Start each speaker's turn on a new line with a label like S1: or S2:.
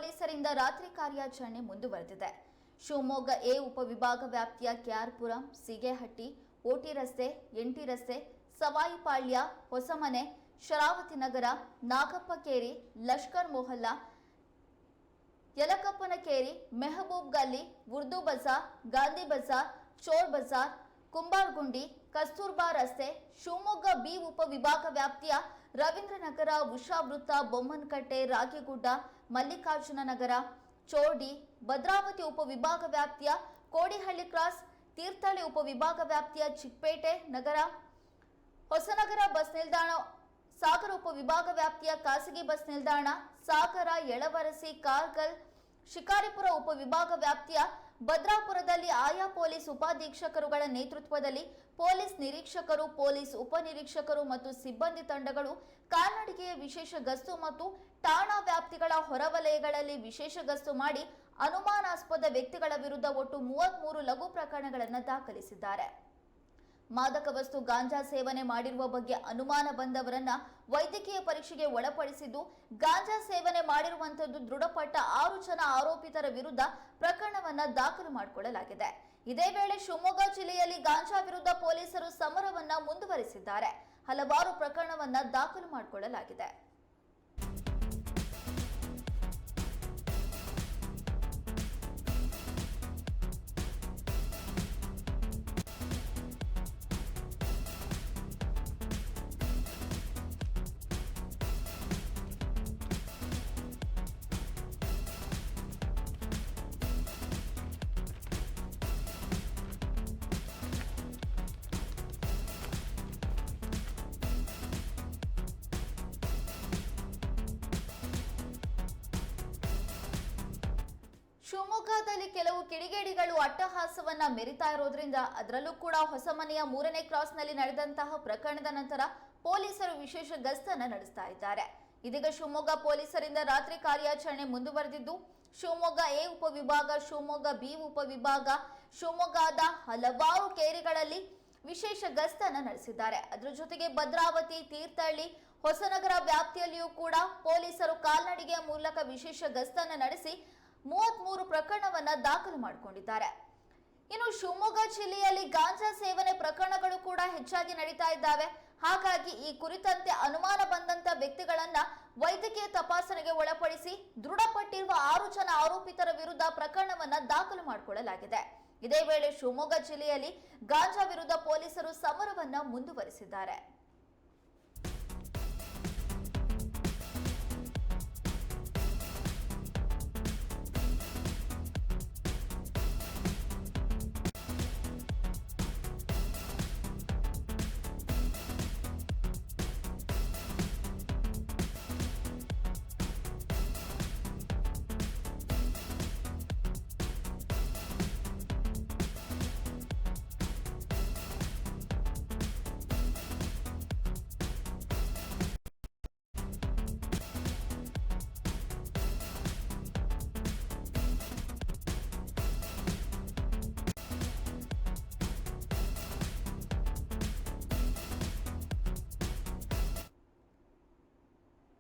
S1: ಪೊಲೀಸರಿಂದ ರಾತ್ರಿ ಕಾರ್ಯಾಚರಣೆ ಮುಂದುವರೆದಿದೆ. ಶಿವಮೊಗ್ಗ ಎ ಉಪವಿಭಾಗ ವ್ಯಾಪ್ತಿಯ ಕೆಆರ್ಪುರಂ, ಸಿಗೇಹಟ್ಟಿ, ಓಟಿ ರಸ್ತೆ, ಎಂಟಿ ರಸ್ತೆ, ಸವಾಯಿಪಾಳ್ಯ, ಹೊಸಮನೆ, ಶರಾವತಿ ನಗರ, ನಾಗಪ್ಪಕೇರಿ, ಲಷ್ಕರ್ ಮೊಹಲ್ಲಾ, ಯಲಕಪ್ಪನಕೇರಿ, ಮೆಹಬೂಬ್ ಗಲ್ಲಿ, ಉರ್ದು ಬಜಾರ್, ಗಾಂಧಿ ಬಜಾರ್, ಚೋರ್ ಬಜಾರ್, ಕುಂಬಾರಗುಂಡಿ, ಕಸ್ತೂರ್ಬಾ ರಸ್ತೆ, ಶಿವಮೊಗ್ಗ ಬಿ ಉಪವಿಭಾಗ ವ್ಯಾಪ್ತಿಯ ರವೀಂದ್ರನಗರ, ಉಷಾ ವೃತ್ತ, ಬೊಮ್ಮನಕಟ್ಟೆ, ರಾಗಿಗುಡ್ಡ, ಮಲ್ಲಿಕಾರ್ಜುನ ನಗರ, ಚೋಡಿ, ಭದ್ರಾವತಿ ಉಪವಿಭಾಗ ವ್ಯಾಪ್ತಿಯ ಕೋಡಿಹಳ್ಳಿ ಕ್ರಾಸ್, ತೀರ್ಥಹಳ್ಳಿ ಉಪವಿಭಾಗ ವ್ಯಾಪ್ತಿಯ ಚಿಕ್ಕಪೇಟೆ ನಗರ, ಹೊಸನಗರ ಬಸ್ ನಿಲ್ದಾಣ, ಸಾಗರ ಉಪವಿಭಾಗ ವ್ಯಾಪ್ತಿಯ ಖಾಸಗಿ ಬಸ್ ನಿಲ್ದಾಣ, ಸಾಗರ, ಯಳವರಸಿ, ಕಾರ್ಗಲ್, ಶಿಕಾರಿಪುರ ಉಪವಿಭಾಗ ವ್ಯಾಪ್ತಿಯ ಭದ್ರಾಪುರದಲ್ಲಿ ಆಯಾ ಪೊಲೀಸ್ ಉಪಾಧೀಕ್ಷಕರುಗಳ ನೇತೃತ್ವದಲ್ಲಿ ಪೊಲೀಸ್ ನಿರೀಕ್ಷಕರು, ಪೊಲೀಸ್ ಉಪನಿರೀಕ್ಷಕರು ಮತ್ತು ಸಿಬ್ಬಂದಿ ತಂಡಗಳು ಕಾಲ್ನಡಿಗೆಯ ವಿಶೇಷ ಗಸ್ತು ಮತ್ತು ಠಾಣಾ ವ್ಯಾಪ್ತಿಗಳ ಹೊರವಲಯಗಳಲ್ಲಿ ವಿಶೇಷ ಗಸ್ತು ಮಾಡಿ ಅನುಮಾನಾಸ್ಪದ ವ್ಯಕ್ತಿಗಳ ವಿರುದ್ಧ ಒಟ್ಟು 33 ಲಘು ಪ್ರಕರಣಗಳನ್ನು ದಾಖಲಿಸಿದ್ದಾರೆ. ಮಾದಕ ವಸ್ತು ಗಾಂಜಾ ಸೇವನೆ ಮಾಡಿರುವ ಬಗ್ಗೆ ಅನುಮಾನ ಬಂದವರನ್ನ ವೈದ್ಯಕೀಯ ಪರೀಕ್ಷೆಗೆ ಒಳಪಡಿಸಿದ್ದು, ಗಾಂಜಾ ಸೇವನೆ ಮಾಡಿರುವಂತದ್ದು ದೃಢಪಟ್ಟ 6 ಜನ ಆರೋಪಿತರ ವಿರುದ್ಧ ಪ್ರಕರಣವನ್ನ ದಾಖಲು ಮಾಡಿಕೊಳ್ಳಲಾಗಿದೆ. ಇದೇ ವೇಳೆ ಶಿವಮೊಗ್ಗ ಜಿಲ್ಲೆಯಲ್ಲಿ ಗಾಂಜಾ ವಿರುದ್ಧ ಪೊಲೀಸರು ಸಮರವನ್ನ ಮುಂದುವರಿಸಿದ್ದಾರೆ. ಹಲವಾರು ಪ್ರಕರಣವನ್ನ ದಾಖಲು ಮಾಡಿಕೊಳ್ಳಲಾಗಿದೆ. ಶಿವಮೊಗ್ಗದಲ್ಲಿ ಕೆಲವು ಕಿಡಿಗೇಡಿಗಳು ಅಟ್ಟಹಾಸವನ್ನ ಮೆರಿತಾ ಇರೋದ್ರಿಂದ, ಅದರಲ್ಲೂ ಕೂಡ ಹೊಸಮನೆಯ 3ನೇ ಕ್ರಾಸ್ನಲ್ಲಿ ನಡೆದಂತಹ ಪ್ರಕರಣದ ನಂತರ ಪೊಲೀಸರು ವಿಶೇಷ ಗಸ್ತನ್ನ ನಡೆಸ್ತಾ ಇದ್ದಾರೆ. ಇದೀಗ ಶಿವಮೊಗ್ಗ ಪೊಲೀಸರಿಂದ ರಾತ್ರಿ ಕಾರ್ಯಾಚರಣೆ ಮುಂದುವರೆದಿದ್ದು, ಶಿವಮೊಗ್ಗ ಎ ಉಪವಿಭಾಗ, ಶಿವಮೊಗ್ಗ ಬಿ ಉಪವಿಭಾಗ, ಶಿವಮೊಗ್ಗದ ಹಲವಾರು ಕೇರಿಗಳಲ್ಲಿ ವಿಶೇಷ ಗಸ್ತನ್ನ ನಡೆಸಿದ್ದಾರೆ. ಅದರ ಜೊತೆಗೆ ಭದ್ರಾವತಿ, ತೀರ್ಥಹಳ್ಳಿ, ಹೊಸನಗರ ವ್ಯಾಪ್ತಿಯಲ್ಲಿಯೂ ಕೂಡ ಪೊಲೀಸರು ಕಾಲ್ನಡಿಗೆಯ ಮೂಲಕ ವಿಶೇಷ ಗಸ್ತನ್ನ ನಡೆಸಿ 33 ಪ್ರಕರಣವನ್ನ ದಾಖಲು ಮಾಡಿಕೊಂಡಿದ್ದಾರೆ. ಇನ್ನು ಶಿವಮೊಗ್ಗ ಜಿಲ್ಲೆಯಲ್ಲಿ ಗಾಂಜಾ ಸೇವನೆ ಪ್ರಕರಣಗಳು ಕೂಡ ಹೆಚ್ಚಾಗಿ ನಡೀತಾ ಇದ್ದಾವೆ. ಹಾಗಾಗಿ ಈ ಕುರಿತಂತೆ ಅನುಮಾನ ಬಂದಂತ ವ್ಯಕ್ತಿಗಳನ್ನ ವೈದ್ಯಕೀಯ ತಪಾಸಣೆಗೆ ಒಳಪಡಿಸಿ ದೃಢಪಟ್ಟಿರುವ 6 ಜನ ಆರೋಪಿತರ ವಿರುದ್ಧ ಪ್ರಕರಣವನ್ನ ದಾಖಲು ಮಾಡಿಕೊಳ್ಳಲಾಗಿದೆ. ಇದೇ ವೇಳೆ ಶಿವಮೊಗ್ಗ ಜಿಲ್ಲೆಯಲ್ಲಿ ಗಾಂಜಾ ವಿರುದ್ಧ ಪೊಲೀಸರು ಸಮರವನ್ನ ಮುಂದುವರಿಸಿದ್ದಾರೆ.